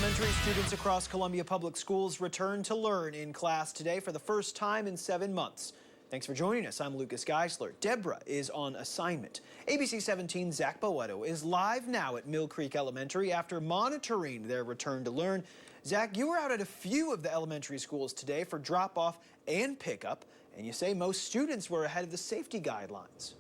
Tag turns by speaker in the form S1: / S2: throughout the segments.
S1: Elementary students across Columbia Public Schools return to learn in class today for the first time in 7 months. Thanks for joining us. I'm Lucas Geisler. Deborah is on assignment. ABC 17's Zach Boetto is live now at Mill Creek Elementary after monitoring their return to learn. Zach, you were out at a few of the elementary schools today for drop-off and pickup, and you say most students were ahead of the safety guidelines.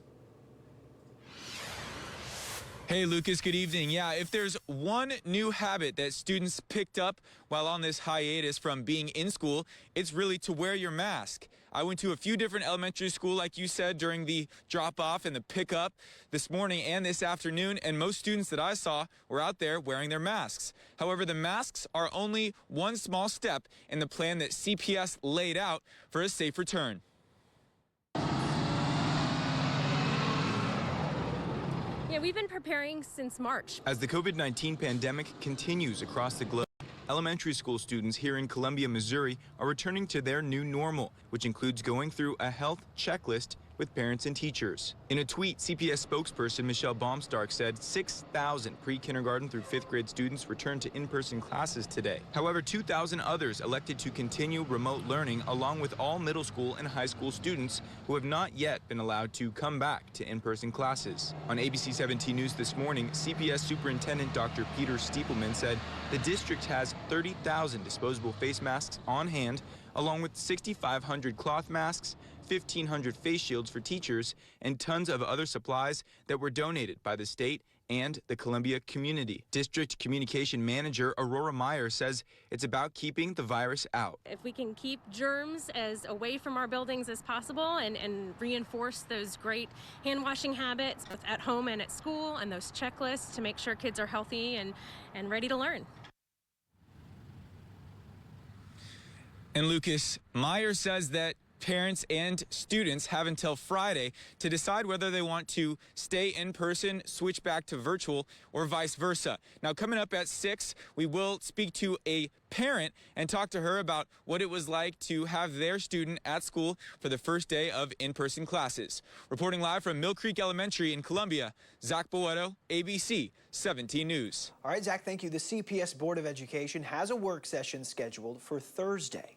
S2: Hey Lucas, good evening. Yeah, if there's one new habit that students picked up while on this hiatus from being in school, it's really to wear your mask. I went to a few different elementary schools, like you said, during the drop-off and the pickup this morning and this afternoon, and most students that I saw were out there wearing their masks. However, the masks are only one small step in the plan that CPS laid out for a safe return.
S3: Yeah, we've been preparing since March.
S2: As the COVID-19 pandemic continues across the globe, elementary school students here in Columbia, Missouri are returning to their new normal, which includes going through a health checklist with parents and teachers. In a tweet, CPS spokesperson Michelle Baumstark said 6,000 pre-kindergarten through 5th grade students returned to in-person classes today. However, 2,000 others elected to continue remote learning, along with all middle school and high school students who have not yet been allowed to come back to in-person classes. On ABC 17 News this morning, CPS Superintendent Dr. Peter Stiepelman said the district has 30,000 disposable face masks on hand, along with 6,500 cloth masks, 1,500 face shields for teachers, and tons of other supplies that were donated by the state and the Columbia community. District Communication Manager Aurora Meyer says it's about keeping the virus out.
S3: If we can keep germs as away from our buildings as possible and reinforce those great hand washing habits both at home and at school, and those checklists to make sure kids are healthy and ready to learn.
S2: And Lucas, Meyer says that parents and students have until Friday to decide whether they want to stay in person, switch back to virtual, or vice versa. Now, coming up at 6, we will speak to a parent and talk to her about what it was like to have their student at school for the first day of in-person classes. Reporting live from Mill Creek Elementary in Columbia, Zach Boetto, ABC 17 News.
S1: All right, Zach, thank you. The CPS Board of Education has a work session scheduled for Thursday.